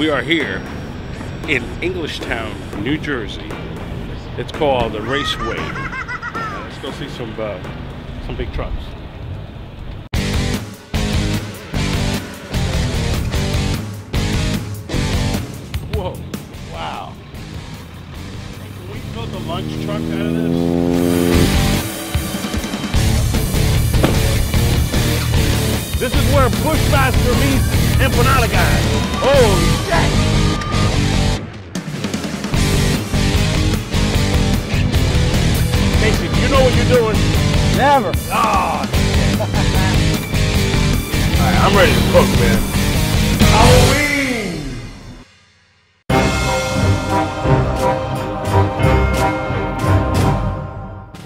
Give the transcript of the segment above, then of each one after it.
We are here in Englishtown, New Jersey. It's called the Raceway. Let's go see some big trucks. Whoa! Wow! Can we build a lunch truck out of this? This is where Bushmaster meets Empanada Guy. Holy shit! Casey, do you know what you're doing? Never. Oh, alright, I'm ready to cook, man. Halloween!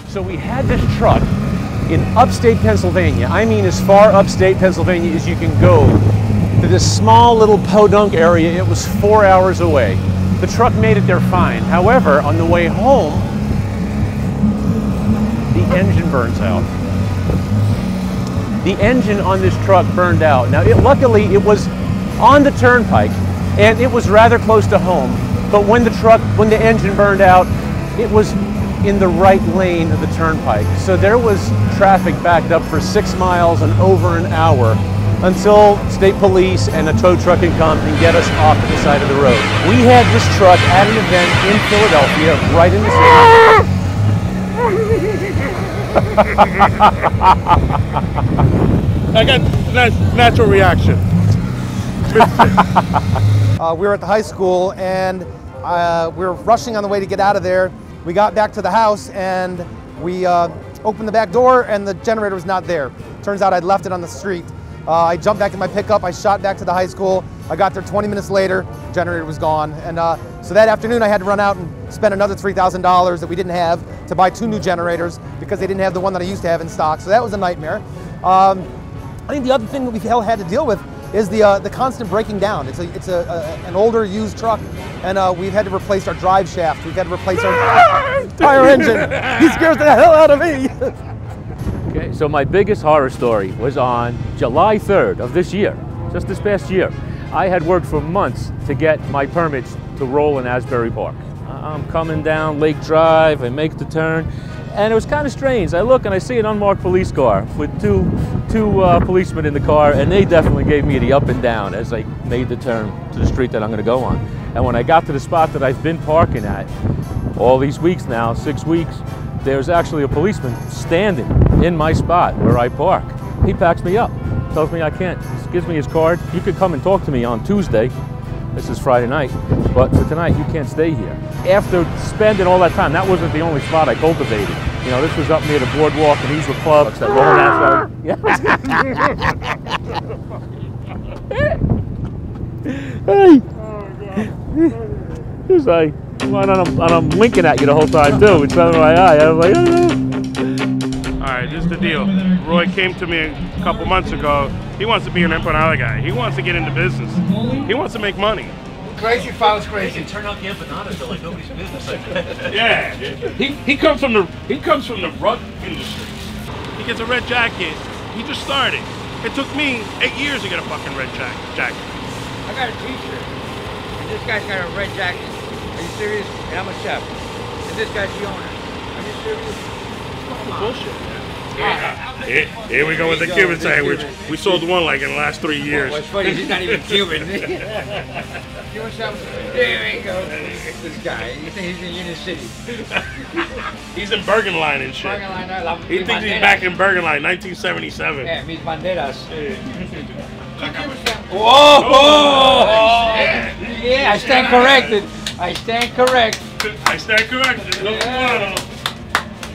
So we had this truck in upstate Pennsylvania. I mean as far upstate Pennsylvania as you can go, to this small little podunk area. It was 4 hours away. The truck made it there fine. However, on the way home, the engine burns out. The engine on this truck burned out. Now, luckily, it was on the turnpike, and it was rather close to home. But when the engine burned out, it was in the right lane of the turnpike. So there was traffic backed up for 6 miles and over an hour until state police and a tow truck can come and get us off to the side of the road. We had this truck at an event in Philadelphia, right in the city. I got natural reaction. We were at the high school and we were rushing on the way to get out of there. We got back to the house and we opened the back door and the generator was not there. Turns out I'd left it on the street. I jumped back in my pickup, I shot back to the high school. I got there 20 minutes later, generator was gone. And so that afternoon I had to run out and spend another $3,000 that we didn't have to buy 2 new generators because they didn't have the one that I used to have in stock. So that was a nightmare. I think the other thing that we've had to deal with is the constant breaking down. It's an older used truck, and we've had to replace our drive shaft. We've had to replace our tire engine. He scares the hell out of me. Okay, so my biggest horror story was on July 3rd of this year, just this past year. I had worked for months to get my permits to roll in Asbury Park. I'm coming down Lake Drive, I make the turn, and it was kind of strange. I look and I see an unmarked police car with two policemen in the car, and they definitely gave me the up and down as I made the turn to the street that I'm gonna go on. And when I got to the spot that I've been parking at all these weeks now, 6 weeks, there's actually a policeman standing in my spot where I park. He packs me up, tells me I can't, gives me his card. You could come and talk to me on Tuesday. This is Friday night, but for tonight you can't stay here. After spending all that time, that wasn't the only spot I cultivated. You know, this was up near the boardwalk, and these were clubs that roll asphalt. Hey! He's like, and I'm winking at you the whole time too. It's out of my eye. I'm like, All right, this is the deal. Roy came to me a couple months ago. He wants to be an Empanada Guy. He wants to get into business. He wants to make money. Crazy follows crazy. They can turn out the empanadas to like nobody's business. Yeah, he comes from the rug industry. He gets a red jacket. He just started. It took me 8 years to get a fucking red jacket. I got a t-shirt, and this guy's got a red jacket. Are you serious? And I'm a chef. And this guy's the owner. Are you serious? Bullshit. Here we go with the Cuban sandwich. We sold one like in the last 3 years. What's funny, he's not even Cuban. Cuban sandwich. There we go. This guy, he thinks he's in Union City. He's in Bergen Line and shit. He thinks he's back in Bergen Line, 1977. Yeah, mis banderas. Whoa! Oh, yeah, I stand corrected. I stand correct. I stand corrected. No, Yeah.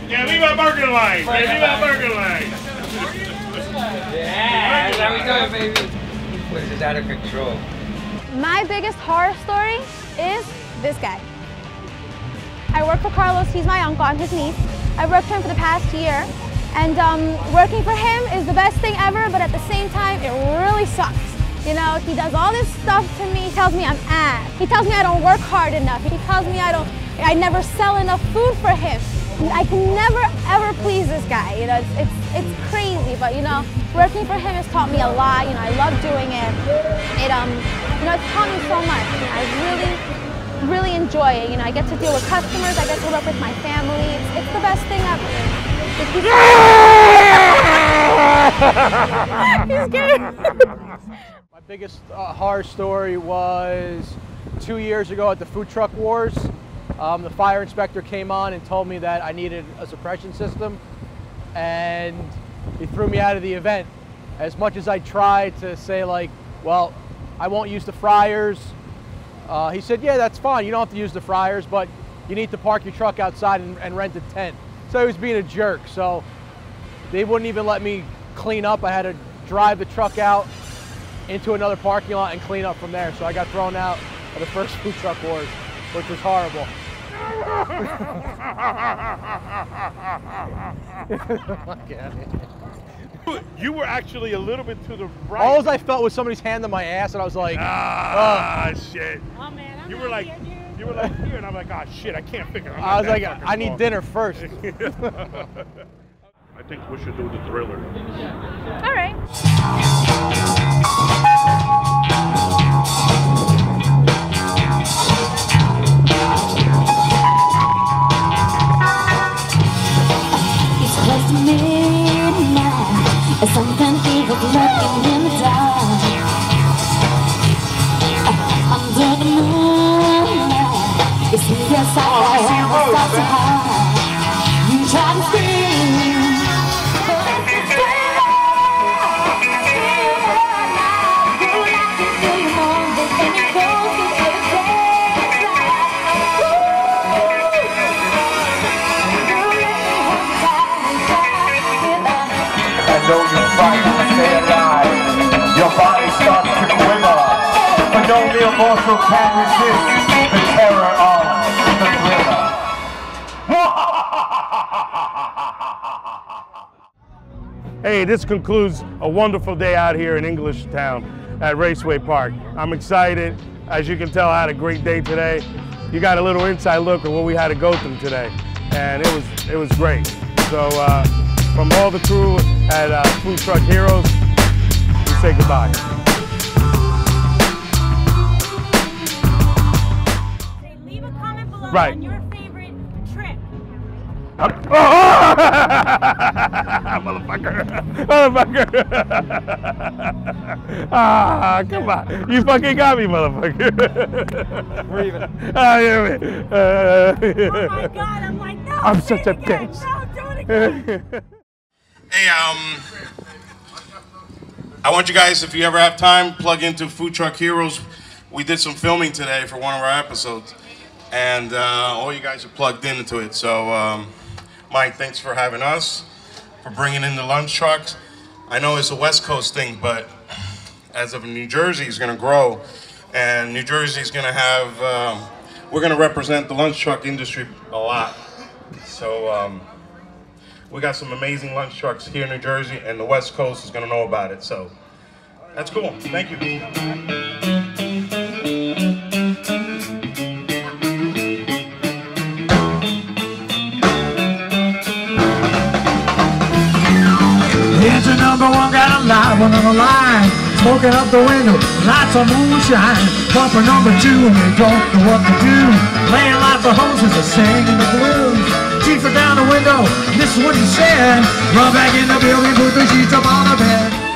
Yeah, viva Bergen Line! Yeah, viva Bergen Line! Yeah, that's how we do it, baby. This is out of control. My biggest horror story is this guy. I work for Carlos, he's my uncle, I'm his niece. I've worked for him for the past year, and working for him is the best thing ever, but at the same time, it really sucks. You know, he does all this stuff to me, he tells me I'm ass. He tells me I don't work hard enough. He tells me I never sell enough food for him. I can never ever please this guy. You know, it's crazy, but you know, working for him has taught me a lot. You know, I love doing it. You know, it's taught me so much. You know, I really enjoy it. You know, I get to deal with customers. I get to work with my family. It's the best thing ever. He's scared. My biggest horror story was 2 years ago at the Food Truck Wars. The fire inspector came on and told me that I needed a suppression system, and he threw me out of the event. As much as I tried to say, like, well, I won't use the fryers, he said, yeah, that's fine, you don't have to use the fryers, but you need to park your truck outside and rent a tent. So he was being a jerk, so they wouldn't even let me clean up. I had to drive the truck out into another parking lot and clean up from there. So I got thrown out of the first Food Truck Wars, which was horrible. You were actually a little bit to the right. All I felt was somebody's hand on my ass, and I was like, shit. Oh man, I'm You were like here, and I'm like, ah, shit, I can't figure it out. I was like, I need dinner first. I think we should do the Thriller. All right. It's close to midnight, and something evil lurking in the dark. Under the moonlight, you see your side, start to hide. You try to scream, but it's still alive. You like to feel your home, but then you go to every Though you fight to stay alive, your body starts to quiver, but no mere mortal can resist the terror of the Thriller. Hey, this concludes a wonderful day out here in Englishtown at Raceway Park. I'm excited. As you can tell, I had a great day today. You got a little inside look at what we had to go through today, and it was great. So from all the crew at Food Truck Heroes, we say goodbye. Leave a comment below Right. on your favorite trip. Motherfucker! Ah, come on. You fucking got me, motherfucker. We're even. Ah, yeah, man. Oh my God, I'm like, no, I'm say such it a again. bitch. No, do it again. Hey, I want you guys, if you ever have time, plug into Food Truck Heroes. We did some filming today for one of our episodes, and all you guys are plugged into it. So, Mike, thanks for having us, for bringing in the lunch trucks. I know it's a West Coast thing, but as of New Jersey is going to grow, and New Jersey is going to have, we're going to represent the lunch truck industry a lot. So, we got some amazing lunch trucks here in New Jersey, and the West Coast is going to know about it. So that's cool. Thank you. Here's your number one, got a live one on the line. Smoking up the window, lights on moonshine. Bumper number two, and they don't know what to do. Playing like the hoses are singing the blues. Chief her down the window, this is what he said. Run back in the building, put the sheets up on the bed.